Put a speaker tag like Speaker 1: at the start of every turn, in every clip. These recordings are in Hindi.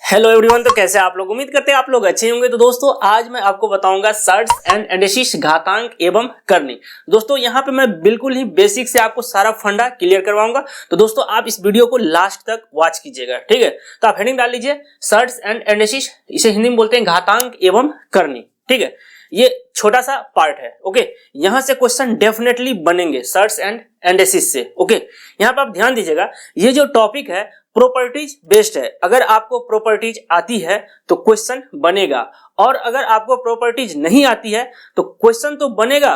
Speaker 1: हेलो एवरीवन, तो कैसे आप लोग? उम्मीद करते हैं आप लोग अच्छे होंगे। तो दोस्तों आज मैं आपको बताऊंगा सर्ट्स एंड एंडेसिस घातांक एवं करनी। दोस्तों यहाँ पे मैं बिल्कुल ही बेसिक से आपको सारा फंडा क्लियर करवाऊंगा। तो दोस्तों आप इस वीडियो को लास्ट तक वॉच कीजिएगा, ठीक है। तो आप हेडिंग डाल लीजिए सर्ट्स एंड एंडेसिस, इसे हिंदी में बोलते हैं घातांक एवं करनी, ठीक है। ये छोटा सा पार्ट है, ओके। यहां से क्वेश्चन डेफिनेटली बनेंगे सर्ट्स एंड एंडेसिस से, ओके। यहाँ पे आप ध्यान दीजिएगा, ये जो टॉपिक है प्रॉपर्टीज बेस्ड है। अगर आपको प्रॉपर्टीज आती है तो क्वेश्चन बनेगा, और अगर आपको प्रॉपर्टीज नहीं आती है तो क्वेश्चन तो बनेगा।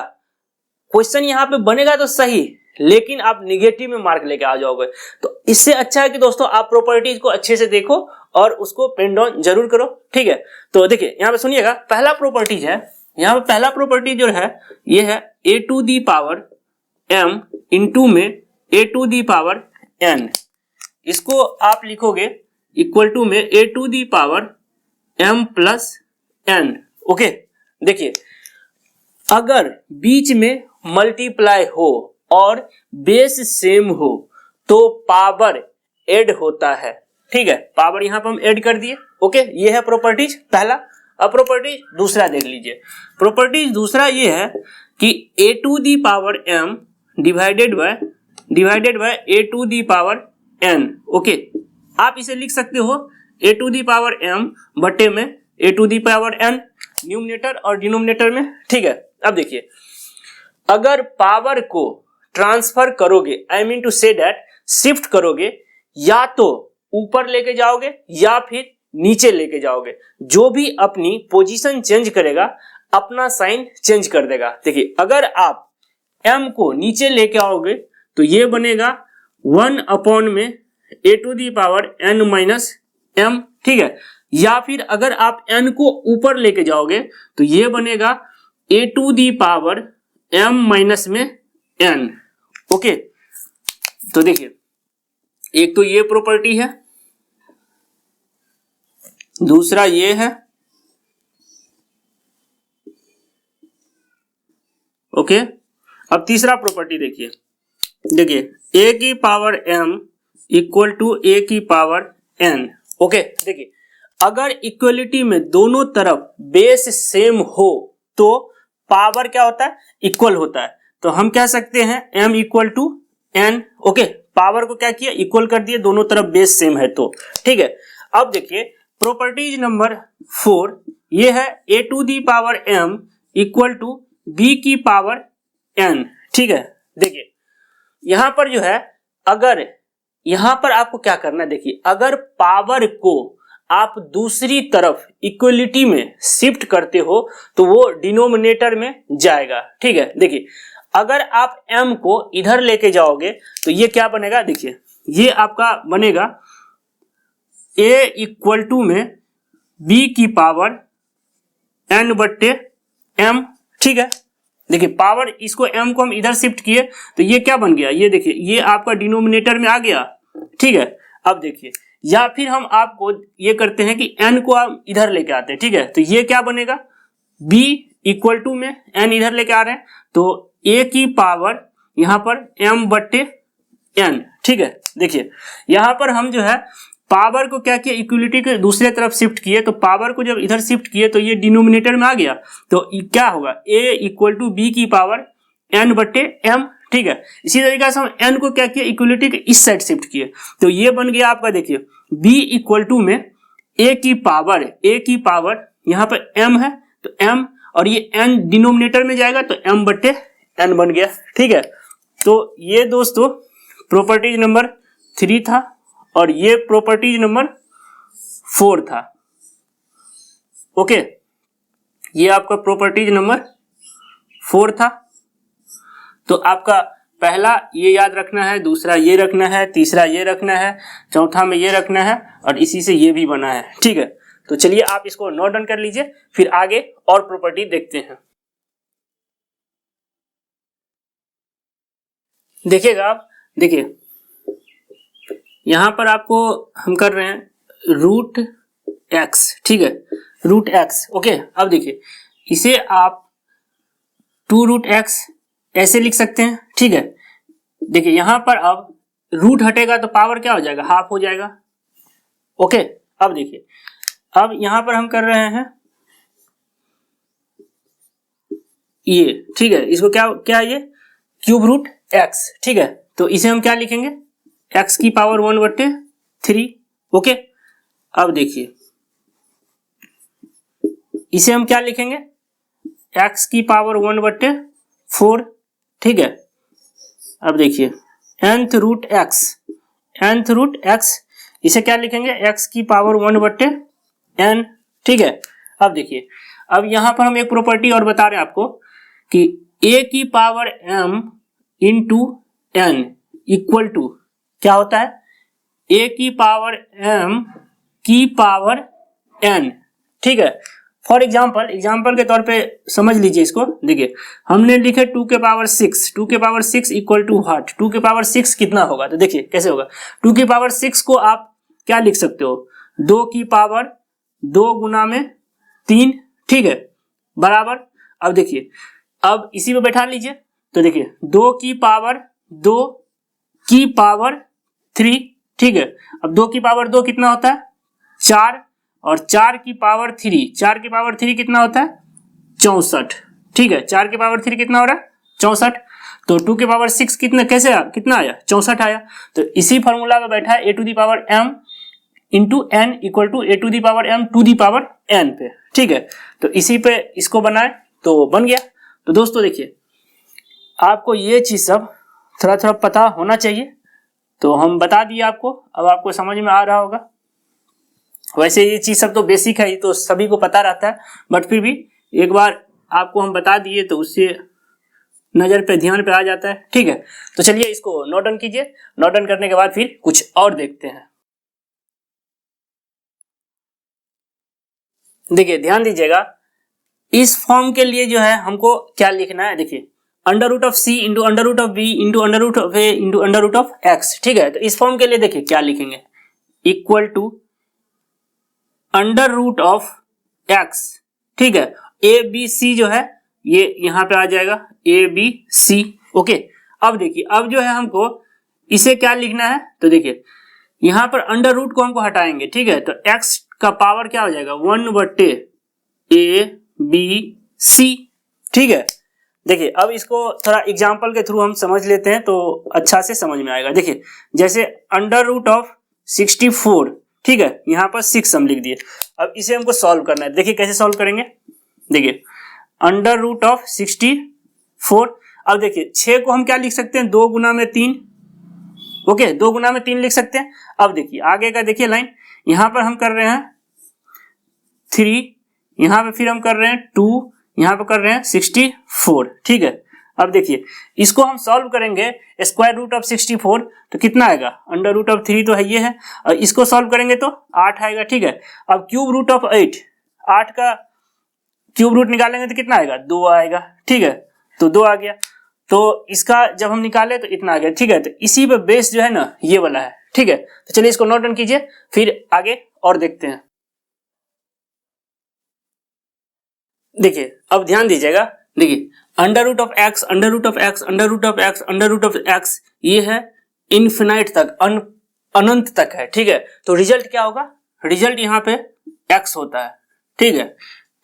Speaker 1: क्वेश्चन यहाँ पे बनेगा तो सही, लेकिन आप निगेटिव में मार्क लेके आ जाओगे। तो इससे अच्छा है कि दोस्तों आप प्रॉपर्टीज को अच्छे से देखो और उसको पेन डाउन जरूर करो, ठीक है। तो देखिए यहाँ पे सुनिएगा, पहला प्रॉपर्टीज है, यहाँ पे पहला प्रॉपर्टी जो है ये है a to the power m into में a to the power n। इसको आप लिखोगे इक्वल टू में a to the power m plus n, okay. देखिए अगर बीच में मल्टीप्लाई हो और बेस सेम हो तो पावर ऐड होता है, ठीक है। पावर यहां पर हम ऐड कर दिए, ओके। ये है प्रॉपर्टीज पहला। अब प्रॉपर्टीज दूसरा देख लीजिए। प्रॉपर्टीज दूसरा ये है कि a to the power m divided by a to the power n, okay. आप इसे लिख सकते हो a to the power m बटे में a to the power n, numerator और डिनोमिनेटर में, ठीक है। अब देखिए अगर पावर को ट्रांसफर करोगे, आई मीन टू से दैट शिफ्ट करोगे, या तो ऊपर लेके जाओगे या फिर नीचे लेके जाओगे, जो भी अपनी पोजीशन चेंज करेगा अपना साइन चेंज कर देगा। देखिए अगर आप m को नीचे लेके आओगे तो ये बनेगा 1 अपॉन में a to the power n minus m, ठीक है। या फिर अगर आप n को ऊपर लेके जाओगे तो ये बनेगा a to the power m minus में n, ओके। तो देखिए एक तो ये प्रॉपर्टी है, दूसरा ये है, ओके। अब तीसरा प्रॉपर्टी देखिए a की power m equal to a की पावर n, ओके। देखिए अगर इक्वलिटी में दोनों तरफ बेस सेम हो तो पावर क्या होता है? इक्वल होता है। तो हम कह सकते हैं m equal to n, okay. Power को क्या किया? इक्वल कर दिए, दोनों तरफ बेस सेम है तो, ठीक है। अब देखिए प्रॉपर्टीज नंबर 4 ये है a to the power m equal to b की पावर n, ठीक है। देखिए यहां पर जो है, अगर यहां पर आपको क्या करना है, देखिए अगर पावर को आप दूसरी तरफ इक्वलिटी में शिफ्ट करते हो तो वो डिनोमिनेटर में जाएगा, ठीक है। देखिए अगर आप m को इधर लेके जाओगे तो ये क्या बनेगा? देखिए ये आपका बनेगा a इक्वल टू में b की पावर n बट्टे m, ठीक है। देखिए पावर, इसको m को हम इधर शिफ्ट किए तो ये क्या बन गया? ये देखिए ये आपका डिनोमिनेटर में आ गया, ठीक है। अब देखिए या फिर हम आपको ये करते हैं कि n को हम इधर लेके आते हैं, ठीक है। तो ये क्या बनेगा? b इक्वल टू में n इधर लेके आ रहे हैं तो a की पावर यहां पर m बट्टे n, ठीक है। देखिए यहां पर हम जो है पावर को क्या किया? इक्वलिटी के दूसरे तरफ शिफ्ट किए, तो पावर को जब इधर शिफ्ट किए तो ये डिनोमिनेटर में आ गया, तो क्या होगा? a इक्वल टू बी की पावर n बट्टे m, ठीक है। इसी तरीके से हम n को क्या किया? इक्वलिटी के इस साइड शिफ्ट किए तो ये बन गया आपका, देखिए b इक्वल टू में a की पावर यहाँ पर m है तो m, और ये n डिनोमिनेटर में जाएगा तो m बट्टे n बन गया, ठीक है। तो ये दोस्तों प्रॉपर्टीज नंबर 3 था और ये प्रॉपर्टीज नंबर 4 था, ओके। ये आपका प्रॉपर्टीज नंबर 4 था। तो आपका पहला ये याद रखना है, दूसरा ये रखना है, तीसरा ये रखना है, चौथा में ये रखना है, और इसी से ये भी बना है, ठीक है। तो चलिए आप इसको नोट डाउन कर लीजिए, फिर आगे और प्रॉपर्टी देखते हैं। देखिएगा आप, देखिए यहां पर आपको हम कर रहे हैं रूट x, ठीक है, रूट x, ओके। अब देखिए इसे आप 2 रूट x ऐसे लिख सकते हैं, ठीक है। देखिए यहां पर अब रूट हटेगा तो पावर क्या हो जाएगा? हाफ हो जाएगा, ओके। अब देखिए, अब यहां पर हम कर रहे हैं ये, ठीक है, इसको क्या क्या ये क्यूब रूट एक्स, ठीक है, तो इसे हम क्या लिखेंगे एक्स की पावर 1/3, ओके। अब देखिए इसे हम क्या लिखेंगे एक्स की पावर 1/4, ठीक है। अब देखिए nth रूट एक्स, इसे क्या लिखेंगे एक्स की पावर 1/n, ठीक है। अब देखिए, अब यहां पर हम एक प्रॉपर्टी और बता रहे हैं आपको कि a की power m into n equal to क्या होता है a की पावर m की पावर n, ठीक है। फॉर एग्जाम्पल के तौर पे समझ लीजिए इसको। देखिए हमने लिखे 2 के पावर 6 इक्वल टू व्हाट, 2 के पावर 6 कितना होगा, तो देखिए कैसे होगा। 2 की पावर 6 को आप क्या लिख सकते हो 2 की पावर 2 गुना में 3, ठीक है, बराबर। अब देखिए अब इसी पे बैठा लीजिए, तो देखिए 2 की पावर 2 की पावर 3, ठीक है। अब 2 की पावर 2 कितना होता है 4, और 4 की पावर 3 कितना होता है 64, ठीक है। 4 की पावर 3 कितना हो रहा है 64, तो 2 की पावर 6 कितना कितना आया 64 आया। तो इसी फॉर्मूला में बैठा है a to the power m into n equal to a to the power m to the power n पे, ठीक है। तो इसी पे इसको बनाए तो बन गया। तो दोस्तों देखिए आपको ये चीज सब थोड़ा पता होना चाहिए, तो हम बता दिए आपको, अब आपको समझ में आ रहा होगा। वैसे ये चीज सब तो बेसिक है, ये तो सभी को पता रहता है, बट फिर भी एक बार आपको हम बता दिए तो उससे नजर पे ध्यान पे आ जाता है, ठीक है। तो चलिए इसको नोट डाउन कीजिए, नोट डाउन करने के बाद फिर कुछ और देखते हैं। देखिए ध्यान दीजिएगा, इस फॉर्म के लिए जो है हमको क्या लिखना है, देखिए under root of C into under root of B into under root of A into under root of x, ठीक है। तो इस फॉर्म के लिए देखिए क्या लिखेंगे equal to under root of x, ठीक है। ए बी सी जो है ये यहां पे आ जाएगा ए बी सी, ओके। अब देखिए अब जो है हमको इसे क्या लिखना है, तो देखिए यहां पर अंडर रूट को हमको हटाएंगे, ठीक है। तो एक्स का पावर क्या हो जाएगा 1/ABC, ठीक है। देखिए अब इसको थोड़ा एग्जांपल के थ्रू हम समझ लेते हैं तो अच्छा से समझ में आएगा। देखिए जैसे अंडर रूट ऑफ 64, ठीक है, यहां पर 6 हम लिख दिए। अब इसे हमको सॉल्व करना है, देखिए कैसे सॉल्व करेंगे। देखिए अंडर रूट ऑफ 64, अब देखिए 6 को हम क्या लिख सकते हैं 2 गुना में 3, ओके, 2 गुना में 3 लिख सकते हैं। अब देखिए आगे का देखिए लाइन, यहां पर हम कर रहे हैं 3, यहां पे फिर हम कर रहे हैं 2, यहां पे कर रहे हैं 64, ठीक है। अब देखिए इसको हम सॉल्व करेंगे स्क्वायर रूट ऑफ 64 तो कितना आएगा अंडर रूट ऑफ 3 तो है ये है, और इसको सॉल्व करेंगे तो 8 आएगा, ठीक है। अब क्यूब रूट ऑफ 8 का क्यूब रूट निकालेंगे तो कितना आएगा 2 आएगा, ठीक है। तो 2 आ गया, तो इसका जब हम निकाले तो इतना आ गया, ठीक है। तो इसी पे बेस जो है ना ये वाला है, ठीक है। तो चलिए इसको नोट डाउन कीजिए फिर आगे और देखते हैं। देखिए अब ध्यान दीजिएगा, देखिए under root of x under root of x under root of x under root of x ये है इनफिनाइट तक, अनंत तक है, ठीक है। तो रिजल्ट क्या होगा, रिजल्ट यहाँ पे एक्स होता है, ठीक है।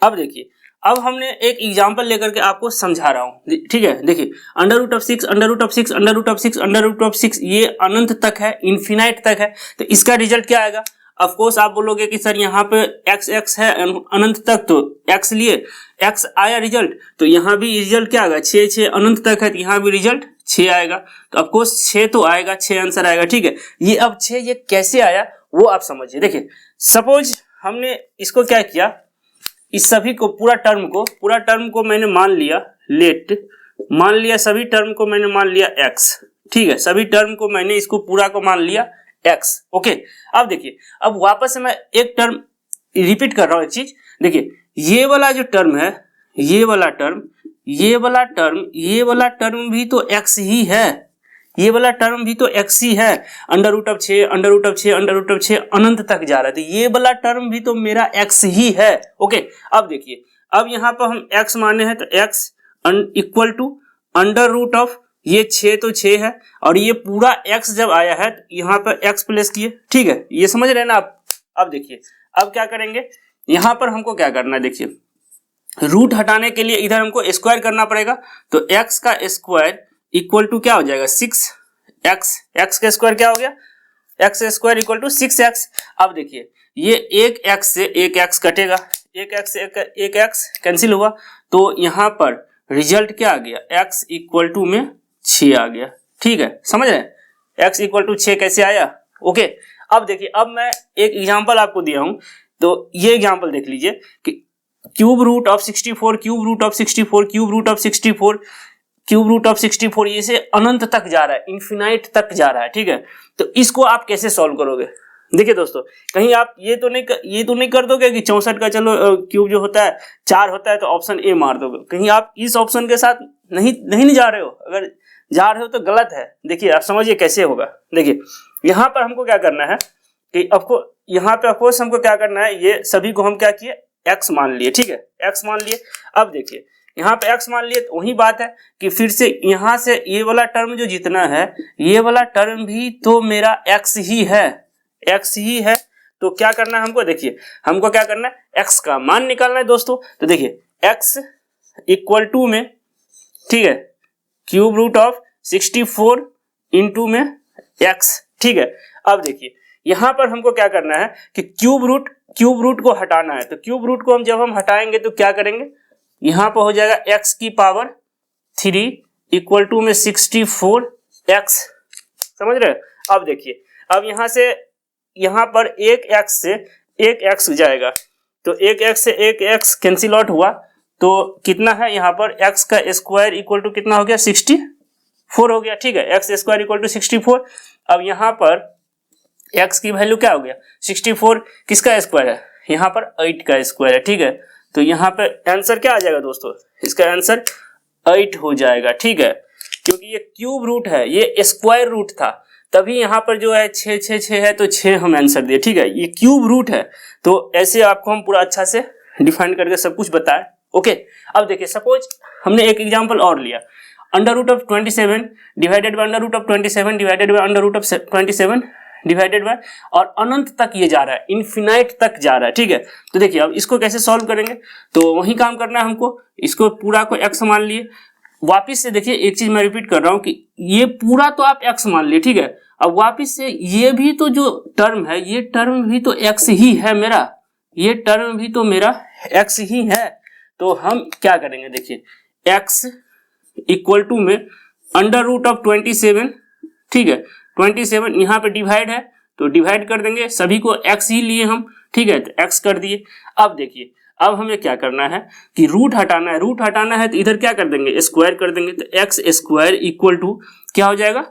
Speaker 1: अब देखिए अब हमने एक एग्जांपल लेकर के आपको समझा रहा हूं, ठीक है। देखिए under root of 6 under root of 6 under root of 6 under root of 6 ये अनंत तक है, इनफिनाइट तक है। तो इसका रिजल्ट क्या आएगा, ऑफ कोर्स आप बोलोगे कि सर यहाँ पे x है अनंत तक, तो x लिए x आया रिजल्ट, तो यहाँ भी रिजल्ट क्या आएगा 6 अनंत तक है, तो यहाँ भी रिजल्ट 6 आएगा। तो ऑफ कोर्स 6 तो आएगा, 6 आंसर आएगा, ठीक है। ये अब 6 ये कैसे आया वो आप समझिए। देखिए सपोज हमने इसको क्या किया, इस सभी को पूरा टर्म को मैंने मान लिया सभी टर्म को मैंने मान लिया x, ठीक है। सभी टर्म को मैंने इसको पूरा को मान लिया x, ओके। अब देखिए अब वापस से मैं एक टर्म रिपीट कर रहा हूं, एक चीज देखिए, ये वाला जो टर्म है ये वाला टर्म भी तो x ही है, ये वाला टर्म भी तो x ही है। Under root of 6 under root of 6 under root of 6 अनंत तक जा रहा है, तो ये वाला टर्म भी तो मेरा x ही है, ओके। अब देखिए अब यहाँ पर हम x माने हैं, तो x equal to under root of ये 6 तो 6 है, और ये पूरा x जब आया है तो यहाँ पर x प्लेस किए, ठीक है। ये समझ रहे हैं ना आप, अब देखिए अब क्या करेंगे, यहां पर हमको क्या करना है, देखिए रूट हटाने के लिए इधर हमको स्क्वायर करना पड़ेगा, तो x का स्क्वायर इक्वल टू क्या हो जाएगा 6x, x का स्क्वायर क्या हो गया, x square equal to 6x। अब देखिए ये एक x से एक x कटेगा, एक x से एक x कैंसिल हुआ, तो यहाँ पर रिजल्ट क्या आ गया, x इक्वल टू में 6 आ गया। ठीक है, समझ रहे हैं x इक्वल टू 6 कैसे आया। ओके, अब देखिए अब मैं एक एग्जांपल आपको दिया हूं, तो ये एग्जांपल देख लीजिए कि cube root of 64, cube root of 64, cube root of 64, cube root of 64, ये से अनंत तक जा रहा है, इन्फिनाइट तक जा रहा है। ठीक है, तो इसको आप कैसे सॉल्व करोगे, देखिए दोस्तों कहीं आप ये तो नहीं कर दोगे कि 64 का चलो क्यूब जो होता है 4 होता है तो ऑप्शन ए मार दोगे, कहीं आप इस ऑप्शन के साथ नहीं जा रहे हो, अगर जा रहे हो तो गलत है। देखिए आप समझिए कैसे होगा, देखिए यहाँ पर हमको क्या करना है कि आपको यहाँ पे अफकोर्स हमको क्या करना है, ये सभी को हम क्या किए x मान लिए। ठीक है, x मान लिए। अब देखिए यहाँ पे x मान लिए, तो वही बात है कि फिर से यहाँ से ये वाला टर्म जो जितना है, ये वाला टर्म भी तो मेरा x ही है, x ही है। तो क्या करना है हमको, देखिए हमको क्या करना है, x का मान निकालना है दोस्तों। तो देखिए x इक्वल टू में, ठीक है, क्यूब रूट ऑफ 64 इंटू में x। ठीक है, अब देखिए यहां पर हमको क्या करना है कि क्यूब रूट को हटाना है, तो क्यूब रूट को जब हम हटाएंगे तो क्या करेंगे, यहां पर हो जाएगा x की पावर 3 इक्वल टू में 64x। समझ रहे हो। अब देखिए अब यहां से यहां पर एक x से एक x जाएगा, तो एक x से एक x कैंसिल आउट हुआ, तो कितना है यहाँ पर x का स्क्वायर इक्वल टू कितना हो गया 64 हो गया। ठीक है, x स्क्वायर इक्वल टू 64। अब यहाँ पर x की वैल्यू क्या हो गया 64, किसका स्क्वायर है, यहाँ पर 8 का स्क्वायर है। ठीक है, तो यहाँ पे आंसर क्या आ जाएगा दोस्तों, इसका आंसर 8 हो जाएगा। ठीक है, क्योंकि ये क्यूब रूट है, ये स्क्वायर रूट था, तभी यहाँ पर जो है 6 6 6 है, तो 6 हम आंसर दिए। ठीक है, ये क्यूब रूट है, तो ऐसे आपको हम पूरा अच्छा से डिफाइन करके सब कुछ बताएं। ओके, अब देखिए सपोज हमने एक एग्जांपल और लिया, under root of 27 divided by under root of 27 divided by under root of 27 divided by, और अनंत तक ये जा रहा है, इन्फिनाइट तक जा रहा है। ठीक है, तो देखिए अब इसको कैसे सॉल्व करेंगे, तो वही काम करना है हमको, इसको पूरा को x मान लिए। वापिस से देखिए एक चीज मैं रिपीट कर रहा हूं कि ये पूरा तो आप x मान लिए। ठीक है, अब वापिस से ये भी तो जो टर्म है, ये टर्म भी तो x ही है मेरा, ये टर्म भी तो मेरा x ही है। तो हम क्या करेंगे, देखिए x इक्वल टू में अंडर रूट ऑफ 27, ठीक है 27 यहाँ पे डिवाइड है, तो डिवाइड कर देंगे, सभी को x ही लिए हम। ठीक है, तो x कर दिए। अब देखिए अब हमें क्या करना है कि रूट हटाना है, रूट हटाना है तो इधर क्या कर देंगे, स्क्वायर कर देंगे, तो x स्क्वायर इक्वल टू क्या हो जाएगा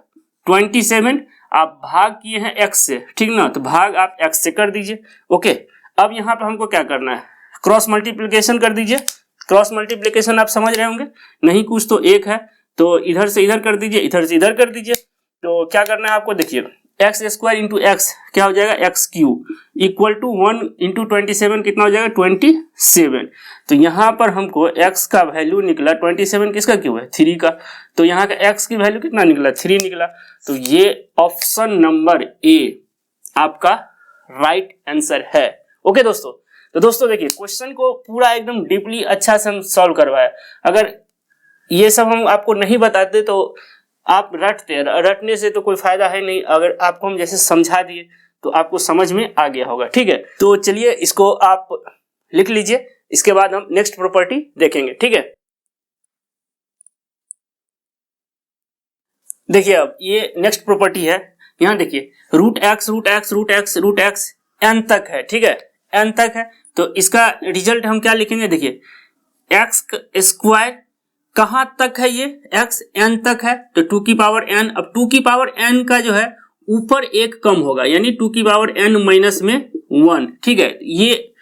Speaker 1: 27, आप भाग किए हैं x से, ठीक ना, तो भाग आप x से कर दीजिए। ओके, अब यहाँ पे हमको क्या करना है, क्रॉस मल्टीप्लिकेशन कर दीजिए। क्रॉस मल्टीप्लिकेशन आप समझ रहे होंगे, नहीं कुछ तो एक है, तो इधर से इधर कर दीजिए, इधर से इधर कर दीजिए। तो क्या करना है आपको, देखिए एक्स स्क्वायर इंटू एक्स क्या हो जाएगा, x cube equal to 1 into 27 कितना हो जाएगा 27। तो यहाँ पर हमको x का वैल्यू निकला 27, किसका क्यूब है 3 का, तो यहाँ का x की वैल्यू कितना निकला 3 निकला। तो ये ऑप्शन नंबर ए आपका राइट आंसर है। ओके दोस्तों, तो दोस्तों देखिए क्वेश्चन को पूरा एकदम डीपली अच्छा से हम सॉल्व करवाया। अगर ये सब हम आपको नहीं बताते तो आप रटने से तो कोई फायदा है नहीं, अगर आपको हम जैसे समझा दिए तो आपको समझ में आ गया होगा। ठीक है, तो चलिए इसको आप लिख लीजिए, इसके बाद हम नेक्स्ट प्रॉपर्टी देखेंगे। ठीक है, देखिए अब ये नेक्स्ट प्रॉपर्टी है, यहाँ देखिए रूट एक्स एन तक है। ठीक है, एन तक है, तो इसका रिजल्ट हम क्या लिखेंगे, देखिए एक्स स्क्वायर कहां तक है, ये x n तक है, तो 2 की पावर n। अब 2 की पावर n का जो है ऊपर एक कम होगा, यानी 2 की पावर n माइनस में 1। ठीक है, ये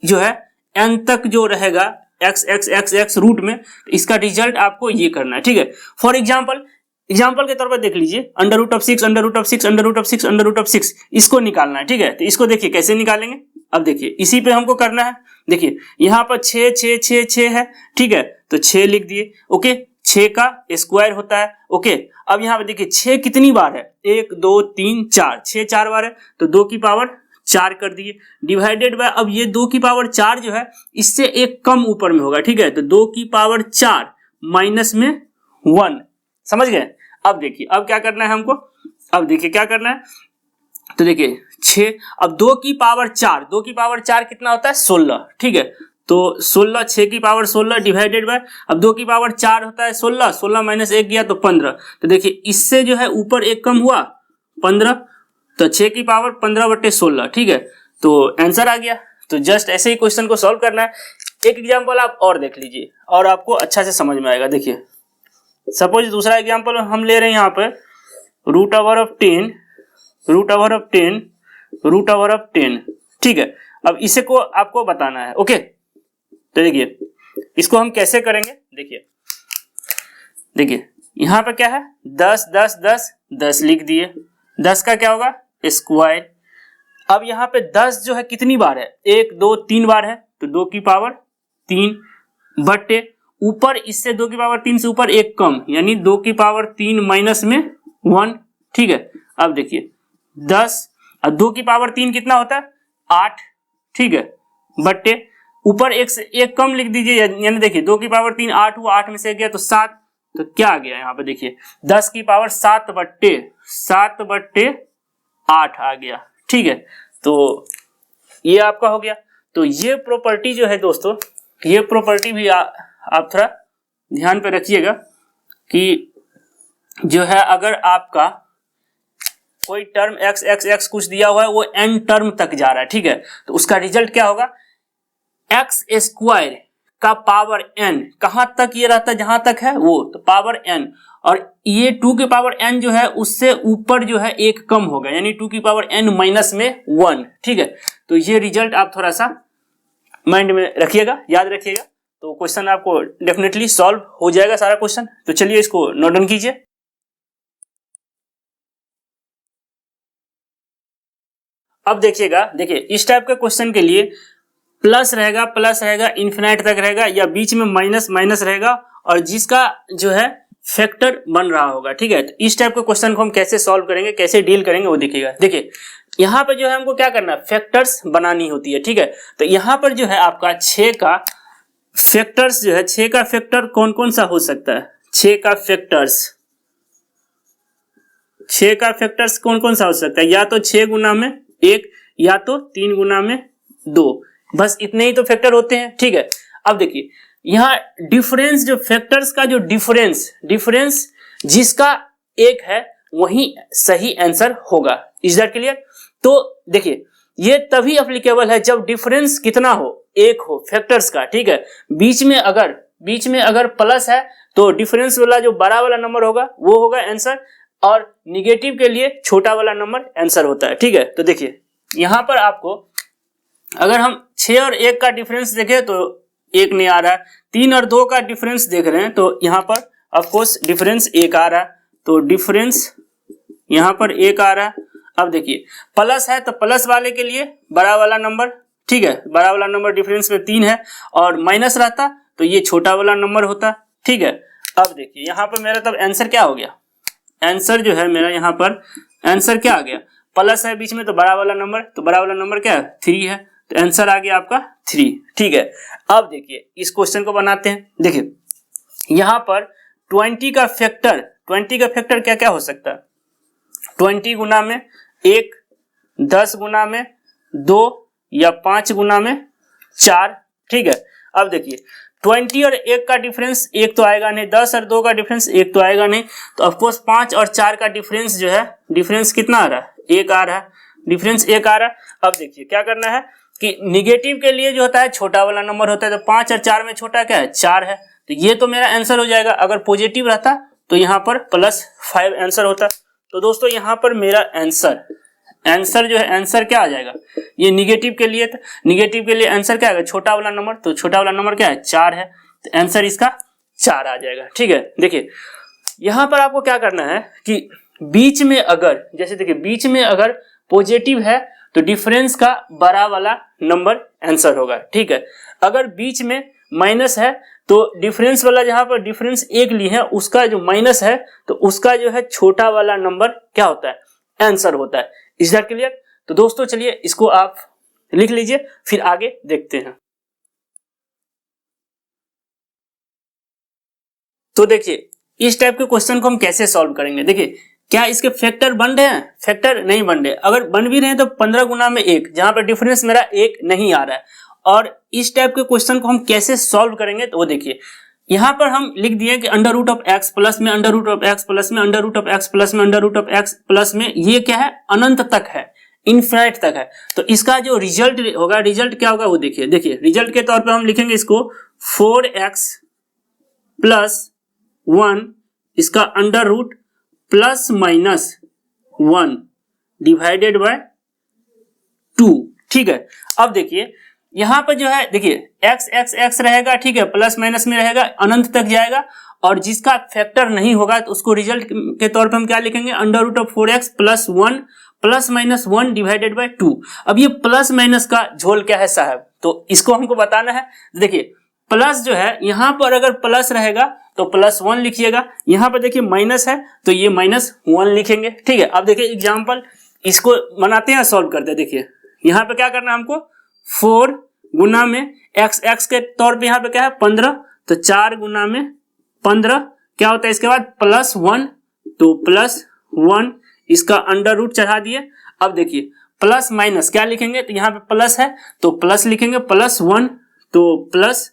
Speaker 1: जो है n तक जो रहेगा x रूट में, तो इसका रिजल्ट आपको ये करना है। ठीक है, फॉर एग्जाम्पल के तौर पर देख लीजिए under root of 6 under root of 6 under root of 6 under root of 6 इसको निकालना है। ठीक है, तो इसको देखिए कैसे निकालेंगे, अब देखिए इसी पे हमको करना है। देखिए यहाँ पर 6 6 6 6 है, ठीक है, तो 6 लिख दिए। ओके, 6 का स्क्वायर होता है। ओके, अब यहाँ पे देखिए 6 कितनी बार है, 1 2 3 4, 6 4 बार है, तो 2 की पावर 4 कर दिए, डिवाइडेड बाय, अब ये 2 की पावर 4 जो है इससे एक कम ऊपर में होगा, ठीक है, तो 2 की पावर 4 माइनस में 1, समझ गए। अब देखिए अब क्या करना है हमको, अब देखिए क्या करना है, तो देखिए 6, अब 2 की पावर 4, 2 की पावर 4 कितना होता है 16, ठीक है, तो 16, 6 की पावर 16 डिवाइडेड बाय, अब 2 की पावर 4 होता है 16, 16 माइनस 1 गया तो 15, तो देखिए इससे जो है ऊपर एक कम हुआ 15, तो 6 की पावर 15/16, ठीक है, तो आंसर आ गया। तो जस्ट ऐसे ही क्वेश्चन को सॉल्व करना है। एक एग्जांपल आप और देख लीजिए और आपको अच्छा से समझ में आएगा। देखिए सपोज दूसरा एग्जांपल हम ले रहे हैं यहाँ पे root over of 10, root over of 10, root over of 10, ठीक है। अब इसे को आपको बताना है, ओके। तो देखिए इसको हम कैसे करेंगे, देखिए देखिए यहाँ पे क्या है 10 10 10 10 लिख दिए, 10 का क्या होगा स्क्वायर। अब यहाँ पे 10 जो है कितनी बार है, 1 2 3 बार है, तो 2 की पावर 3 बटे ऊपर इससे 2 की पावर 3 से ऊपर एक कम, यानी 2 की पावर 3 माइनस में 1, ठीक है। अब देखिए 10 और 2 की पावर 3 कितना होता है 8, ठीक है, बटे ऊपर एक से एक कम लिख दीजिए, यानी देखिए 2 की पावर 3 8 हुआ, 8 में से गया तो 7, तो क्या आ गया यहाँ पे देखिए 10 की पावर 7 बट्टे 8 आ गया, ठीक है। तो ये आपका हो गया। तो ये प्रॉपर्टी जो है दोस्तों, ये प्रॉपर्टी भी आप थोड़ा ध्यान पे रखिएगा कि जो है अगर आपका कोई टर्म x x x कुछ दिया हुआ है वो n टर्म तक जा रहा है, ठीक है, तो उसका रिजल्ट क्या होगा x स्क्वायर का पावर n, कहां तक ये रहता है जहां तक है वो, तो पावर n, और ये 2 की पावर n जो है उससे ऊपर जो है एक कम होगा, यानी 2 की पावर n माइनस में 1, ठीक है। तो ये रिजल्ट आप थोड़ा सा माइंड में रखिएगा, याद रखिएगा, तो क्वेश्चन आपको डेफिनेटली सॉल्व हो जाएगा सारा क्वेश्चन। तो चलिए इसको नोट डाउन कीजिए। अब देखिएगा, देखिए इस टाइप के क्वेश्चन के लिए प्लस रहेगा इन्फिनाइट तक रहेगा, या बीच में माइनस माइनस रहेगा, और जिसका जो है फैक्टर बन रहा होगा, ठीक है। तो इस टाइप के क्वेश्चन को हम कैसे सॉल्व करेंगे, कैसे डील करेंगे वो देखिएगा। देखिए यहाँ पर जो है हमको क्या करना है, फैक्टर्स बनानी होती है, ठीक है। तो यहाँ पर जो है आपका 6 का फैक्टर्स जो है, 6 का फैक्टर कौन कौन सा हो सकता है, 6 का फैक्टर्स, 6 का फैक्टर्स कौन कौन सा हो सकता है, या तो 6 गुना में 1, या तो 3 गुना में 2, बस इतने ही तो फैक्टर होते हैं, ठीक है। अब देखिए यहाँ डिफरेंस, जो फैक्टर्स का जो डिफरेंस जिसका एक है वही सही आंसर होगा। Is that clear. तो देखिए ये तभी एप्लीकेबल है जब डिफरेंस कितना हो, एक हो फैक्टर्स का, ठीक है। बीच में अगर प्लस है तो डिफरेंस वाला जो बड़ा वाला नंबर होगा वो होगा आंसर, और निगेटिव के लिए छोटा वाला नंबर आंसर होता है, ठीक है। तो देखिए यहां पर आपको अगर हम 6 और 1 का डिफरेंस देखें तो 1 नहीं आ रहा है, 3 और 2 का डिफरेंस देख रहे हैं तो यहाँ पर ऑफकोर्स डिफरेंस 1 आ रहा है, तो डिफरेंस यहाँ पर 1 आ रहा है। अब देखिए प्लस है तो प्लस वाले के लिए बड़ा वाला नंबर, ठीक है, बड़ा वाला नंबर डिफरेंस में 3 है, और माइनस रहता तो ये छोटा वाला नंबर होता, ठीक है। अब देखिए यहाँ पर मेरा तब आंसर क्या हो गया, आंसर जो है मेरा यहाँ पर आंसर क्या आ गया, प्लस है बीच में तो बड़ा वाला नंबर, तो बड़ा वाला नंबर क्या है 3 है, तो आंसर आ गया आपका 3, ठीक है। अब देखिए इस क्वेश्चन को बनाते हैं। देखिए यहाँ पर 20 का फैक्टर क्या क्या हो सकता है, 20 गुना में 1, 10 गुना में 2, या 5 गुना में 4, ठीक है। अब देखिए 20 और 1 का डिफरेंस 1 तो आएगा नहीं, 10 और 2 का डिफरेंस 1 तो आएगा नहीं, तो ऑफकोर्स 5 और 4 का डिफरेंस जो है, डिफरेंस कितना आ रहा है 1 आ रहा है, डिफरेंस 1 आ रहा है। अब देखिए क्या करना है कि निगेटिव के लिए जो होता है छोटा वाला नंबर होता है, तो 5 और 4 में छोटा क्या है 4 है, तो ये तो मेरा आंसर हो जाएगा। अगर पॉजिटिव रहता तो यहाँ पर +5 आंसर होता। तो दोस्तों यहाँ पर मेरा आंसर जो है, आंसर क्या आ जाएगा, ये निगेटिव के लिए था, निगेटिव के लिए आंसर क्या आएगा छोटा वाला नंबर, तो छोटा वाला नंबर क्या है 4 है, तो आंसर इसका 4 आ जाएगा, ठीक है। देखिए यहाँ पर आपको क्या करना है कि बीच में अगर, जैसे देखिए बीच में अगर पॉजिटिव है तो डिफरेंस का बड़ा वाला नंबर आंसर होगा, ठीक है। अगर बीच में माइनस है तो डिफरेंस वाला, जहां पर डिफरेंस 1 लिए है उसका जो माइनस है तो उसका जो है छोटा वाला नंबर क्या होता है आंसर होता है। Is that clear. तो दोस्तों चलिए इसको आप लिख लीजिए, फिर आगे देखते हैं। तो देखिए इस टाइप के क्वेश्चन को हम कैसे सॉल्व करेंगे। देखिए क्या इसके फैक्टर बन रहे हैं? फैक्टर नहीं बन रहे। अगर बन भी रहे हैं तो 15 गुना में 1, जहां पर डिफरेंस मेरा 1 नहीं आ रहा है। और इस टाइप के क्वेश्चन को हम कैसे सॉल्व करेंगे, तो वो देखिए यहां पर हम लिख दिए कि under root of X plus में under root of X plus में under root of X plus में under root of X plus में, ये क्या है, अनंत तक है, इनफिनिट तक है। तो इसका जो रिजल्ट होगा, रिजल्ट क्या होगा वो देखिए। देखिए रिजल्ट के तौर पर हम लिखेंगे इसको 4x प्लस 1 इसका under root plus minus 1 divided by 2। ठीक है, अब देखिए यहां पर जो है, देखिए x x x रहेगा, ठीक है, प्लस माइनस में रहेगा, अनंत तक जाएगा। और जिसका फैक्टर नहीं होगा तो उसको रिजल्ट के तौर पे हम क्या लिखेंगे, under root of 4x plus 1 plus minus 1 divided by 2। अब ये प्लस माइनस का झोल क्या है साहब, तो इसको हमको बताना है। देखिए प्लस जो है, यहां पर अगर प्लस रहेगा तो प्लस 1 लिखिएगा, यहां पर देखिए माइनस है तो ये माइनस 1 लिखेंगे। ठीक है, अब देखिए एग्जांपल इसको बनाते हैं, सॉल्व करते हैं। देखिए यहां पे क्या करना है हमको, 4 गुना में x x के तौर पे यहाँ पे क्या है 15, तो 4 गुना में 15 क्या होता है, इसके बाद प्लस 1, तो प्लस 1 इसका अंडर रूट चढ़ा दिए। अब देखिए प्लस माइनस क्या लिखेंगे, तो यहाँ पे प्लस है तो प्लस लिखेंगे, प्लस 1 तो प्लस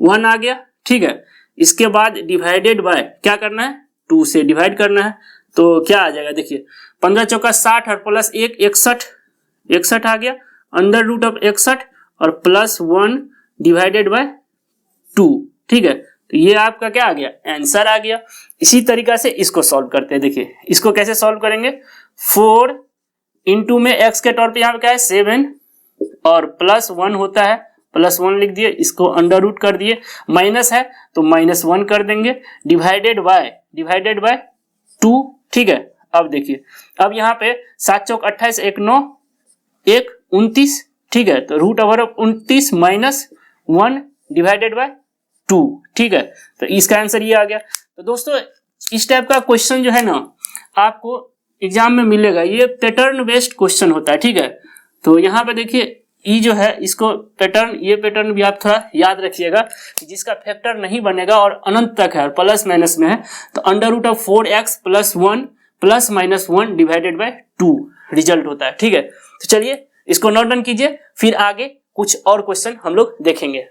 Speaker 1: 1 आ गया। ठीक है, इसके बाद डिवाइडेड बाय क्या करना है, 2 से डिवाइड करना है, तो क्या आ जाएगा, देखिए 15 चौका 60 और प्लस 1 61 आ गया, अंडर रूट ऑफ 61 और प्लस 1 डिवाइडेड बाय 2। ठीक है, तो ये आपका क्या आ गया, आंसर आ गया। इसी तरीका से इसको सॉल्व करते हैं। देखिए इसको कैसे सॉल्व करेंगे, 4 इंटू में x के तौर पे यहाँ पे क्या है 7 और प्लस 1 होता है, प्लस 1 लिख दिए, इसको अंडर रूट कर दिए, माइनस है तो माइनस 1 कर देंगे, डिवाइडेड बाय 2। ठीक है, अब देखिए अब यहाँ पे 7 चौक 28 1 9 1 29। ठीक है, तो root over of 29 minus 1 divided by 2। ठीक है, तो इसका आंसर ये आ गया। तो दोस्तों इस टाइप का क्वेश्चन जो है ना आपको एग्जाम में मिलेगा, ये पैटर्न बेस्ड क्वेश्चन होता है। ठीक है, तो यहाँ पे देखिए ये जो है इसको पैटर्न, ये पैटर्न भी आप थोड़ा याद रखिएगा, जिसका फैक्टर नहीं बनेगा और अनंत तक है और प्लस माइनस में है, तो under root of 4x plus 1 plus minus 1 divided by 2 result होता है। ठीक है, तो चलिए इसको नोट डाउन कीजिए, फिर आगे कुछ और क्वेश्चन हम लोग देखेंगे।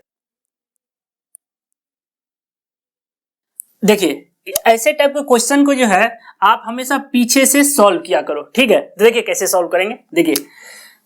Speaker 1: देखिए ऐसे टाइप के क्वेश्चन को जो है आप हमेशा पीछे से सॉल्व किया करो। ठीक है, तो देखिए कैसे सॉल्व करेंगे। देखिए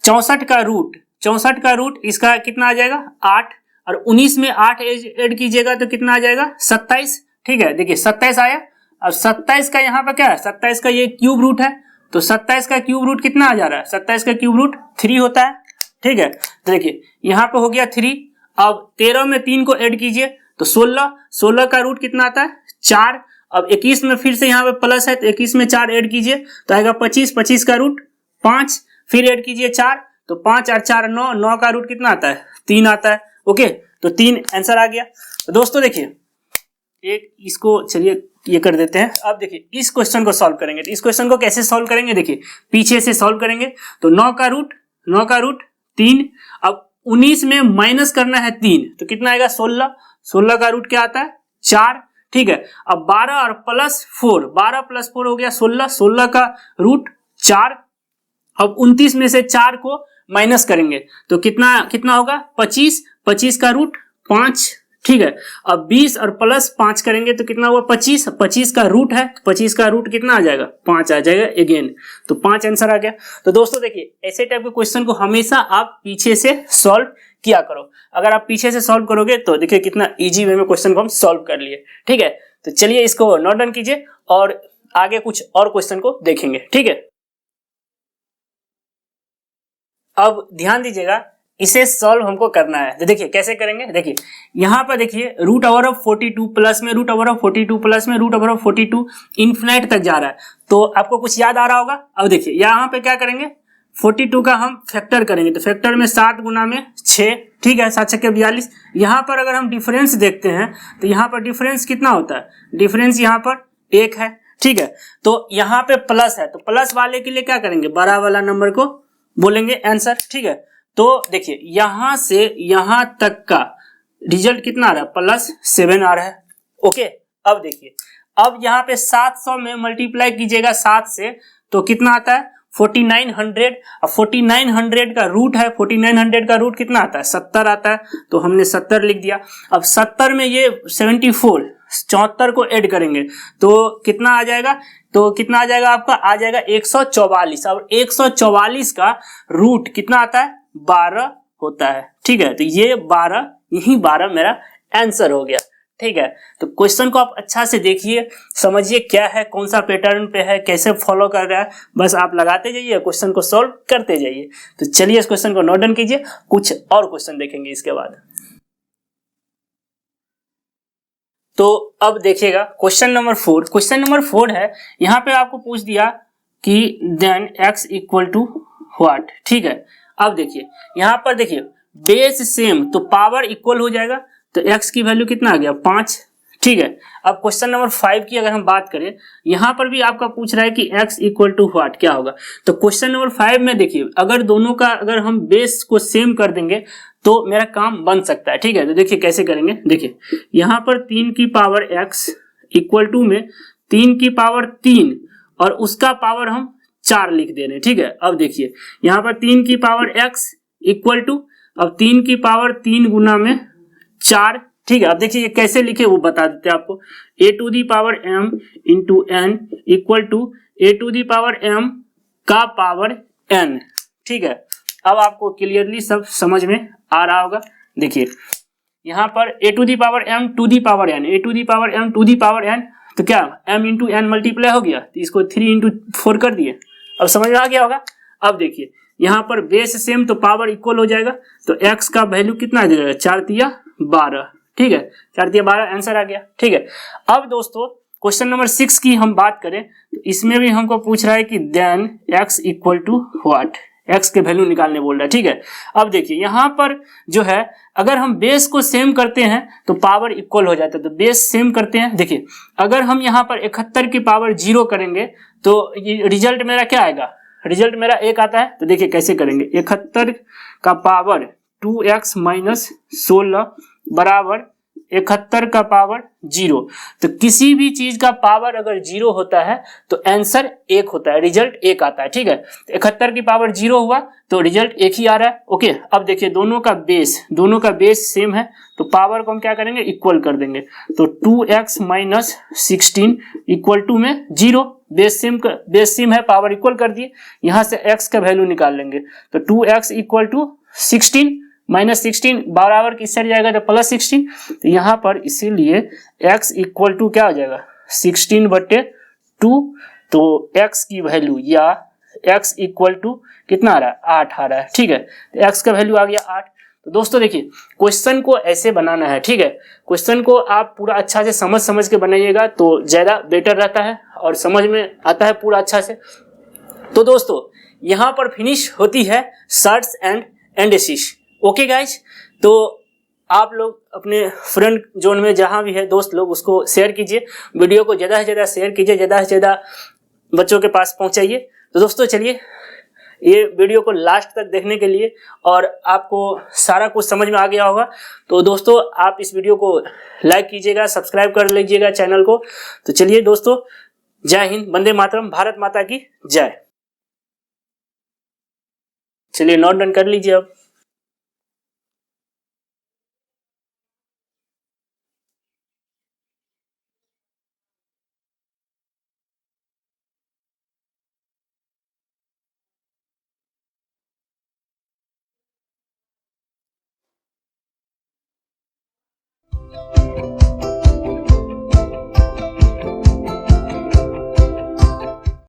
Speaker 1: 64 का रूट इसका कितना आ जाएगा 8, और 19 में 8 ऐड कीजिएगा तो कितना आ जाएगा 27। ठीक है, देखिए 27 आया। अब 27 का यहाँ पर क्या है, 27 का ये क्यूब रूट है, तो 27 का क्यूब रूट कितना आ जा रहा है, 27 का क्यूब रूट 3 होता है। ठीक है, तो देखिए यहाँ पे हो गया 3। अब 13 में 3 को ऐड कीजिए तो 16 का रूट कितना आता है 4। अब 21 में फिर से यहाँ पे प्लस है तो 21 में 4 ऐड कीजिए तो आएगा 25 का रूट 5, फिर ऐड कीजिए 4 तो 5 और 4 9 का रूट कितना आता है 3 आता है। ओके, तो 3 आंसर आ गया। तो दोस्तों देखिए एक इसको चलिए ये कर देते हैं। अब देखिए इस क्वेश्चन को सॉल्व करेंगे, तो इस क्वेश्चन को कैसे सॉल्व करेंगे, देखिए पीछे से सॉल्व करेंगे। तो 9 का रूट 3। अब 19 में माइनस करना है 3 तो कितना आएगा 16 का रूट क्या आता है 4। ठीक है, अब 12 और प्लस 4, 12 प्लस 4 हो गया 16 का रूट 4। अब 29 में से 4 को माइनस करेंगे तो कितना होगा 25 का रूट 5। ठीक है, अब 20 और प्लस 5 करेंगे तो कितना हुआ 25 का रूट है, 25 का रूट कितना आ जाएगा 5 आ जाएगा अगेन, तो 5 आंसर आ गया। तो दोस्तों देखिए ऐसे टाइप के क्वेश्चन को हमेशा आप पीछे से सॉल्व किया करो। अगर आप पीछे से सॉल्व करोगे तो देखिए कितना इजी वे में क्वेश्चन को हम सॉल्व कर लिए। ठीक है, तो चलिए इसको नोट डाउन कीजिए और आगे कुछ और क्वेश्चन को देखेंगे। ठीक है, अब ध्यान दीजिएगा इसे सॉल्व हमको करना है। तो देखिए कैसे करेंगे, देखिए यहाँ पर देखिए रूट ओवर ऑफ 42 प्लस में रूट ओवर ऑफ 42 प्लस में रूट ओवर ऑफ 42 इन्फिनिट तक जा रहा है, तो आपको कुछ याद आ रहा होगा। अब देखिए यहाँ पे क्या करेंगे 42 का हम फैक्टर करेंगे, तो फैक्टर में 7 गुना में 6। ठीक है, 7 छक्के 42। यहाँ पर अगर हम डिफरेंस देखते हैं तो यहाँ पर डिफरेंस कितना होता है, डिफरेंस यहाँ पर 1 है। ठीक है, तो यहाँ पे प्लस है तो प्लस वाले के लिए क्या करेंगे, बड़ा वाला नंबर को बोलेंगे आंसर, ठीक है। तो देखिए यहां से यहां तक का रिजल्ट कितना आ रहा है, +7 आ रहा है। ओके, अब देखिए, अब यहाँ पे 700 में मल्टीप्लाई कीजिएगा 7 से तो कितना आता है 4900। अब 4900 का रूट है, 4900 का रूट कितना आता है 70 आता है, तो हमने 70 लिख दिया। अब 70 में ये 74 को ऐड करेंगे तो कितना आ जाएगा, तो कितना आ जाएगा आपका, आ जाएगा 144। अब 144 का रूट कितना आता है 12 होता है, ठीक है। तो ये 12, यही 12 मेरा आंसर हो गया, ठीक है। तो क्वेश्चन को आप अच्छा से देखिए, समझिए क्या है, कौन सा पैटर्न पे है, कैसे फॉलो कर रहा है, बस आप लगाते जाइए, क्वेश्चन को सॉल्व करते जाइए। तो चलिए इस क्वेश्चन को नोट डाउन कीजिए, कुछ और क्वेश्चन देखेंगे इसके बाद। तो अब देखिएगा क्वेश्चन नंबर 4। क्वेश्चन नंबर 4 है, यहाँ पे आपको पूछ दिया कि then x equal to what, ठीक है। अब देखिए यहाँ पर देखिए बेस सेम तो पावर इक्वल हो जाएगा, तो x की वैल्यू कितना आ गया 5, ठीक है। अब क्वेश्चन नंबर 5 की अगर हम बात करें, यहाँ पर भी आपका पूछ रहा है कि x इक्वल टू व्हाट क्या होगा। तो क्वेश्चन नंबर 5 में देखिए अगर दोनों का अगर हम बेस को सेम कर देंगे तो मेरा काम बन सकता है, ठीक है। तो देखिए कैसे करेंगे, देखिए यहाँ पर 3 की पावर x इक्वल टू में 3 की पावर 3 और उसका पावर हम 4 लिख दे रहे हैं, ठीक है। अब देखिए यहाँ पर 3 की पावर x इक्वल टू, अब 3 की पावर 3 गुना में 4, ठीक है। अब देखिए ये कैसे लिखे वो बता देते हैं आपको, a to the power m into n equal to a to the power m का पावर n, ठीक है। अब आपको क्लियरली सब समझ में आ रहा होगा। देखिए यहाँ पर a to the power m to the power n, a to the power m to the power n, तो क्या m इंटू n मल्टीप्लाई हो गया, तो इसको 3 इंटू 4 कर दिए। अब समझ में आ गया होगा। अब देखिए यहाँ पर बेस सेम तो पावर इक्वल हो जाएगा, तो x का वैल्यू कितना आ जाएगा 4 तिया 12, ठीक है। 4 तिया 12 आंसर आ गया, ठीक है। अब दोस्तों क्वेश्चन नंबर 6 की हम बात करें तो इसमें भी हमको पूछ रहा है कि then x equal to what, x के वैल्यू निकालने बोल रहा है, ठीक है। अब देखिए यहाँ पर जो है अगर हम बेस को सेम करते हैं तो पावर इक्वल हो जाता है, तो बेस सेम करते हैं। देखिए अगर हम यहाँ पर 71 की पावर 0 करेंगे तो ये रिजल्ट मेरा क्या आएगा, रिजल्ट मेरा 1 आता है। तो देखिए कैसे करेंगे, 71 का पावर 2x माइनस 16 बराबर 71 का पावर 0। तो किसी भी चीज का पावर अगर 0 होता है तो आंसर 1 होता है, रिजल्ट 1 आता है, ठीक है। तो 71 की पावर 0 हुआ तो रिजल्ट 1 ही आ रहा है, ओके। अब देखिए दोनों का बेस सेम है तो पावर को हम क्या करेंगे इक्वल कर देंगे, तो 2x माइनस 16 इक्वल टू में 0, बेस सेम है पावर इक्वल कर दिए। यहाँ से x का वैल्यू निकाल लेंगे, तो 2x इक्वल टू 16 माइनस 16 बराबर किस साइड जाएगा तो +16, तो यहाँ पर इसीलिए x इक्वल टू क्या हो जाएगा 16/2, तो x की वैल्यू या x इक्वल टू कितना आ रहा है 8 आ रहा है, ठीक है। तो x का वैल्यू आ गया 8। तो दोस्तों देखिए क्वेश्चन को ऐसे बनाना है, ठीक है। क्वेश्चन को आप पूरा अच्छा से समझ के बनाइएगा तो ज्यादा बेटर रहता है और समझ में आता है पूरा अच्छा से। तो दोस्तों यहाँ पर फिनिश होती है search and analysis, okay guys. तो आप लोग अपने फ्रेंड जोन में जहां भी है दोस्त लोग उसको शेयर कीजिए, वीडियो को ज़्यादा से ज़्यादा शेयर कीजिए, ज़्यादा से ज़्यादा बच्चों के पास पहुंचाइए। तो दोस्तों चलिए ये वीडियो को लास्ट तक देखने के लिए, और आपको सारा कुछ समझ में आ गया होगा। तो दोस्तों आप इस वीडियो को लाइक कीजिएगा, सब्सक्राइब कर लीजिएगा चैनल को। तो चलिए दोस्तों, जय हिंद, वंदे मातरम, भारत माता की जय। चलिए नोट डाउन कर लीजिए अब।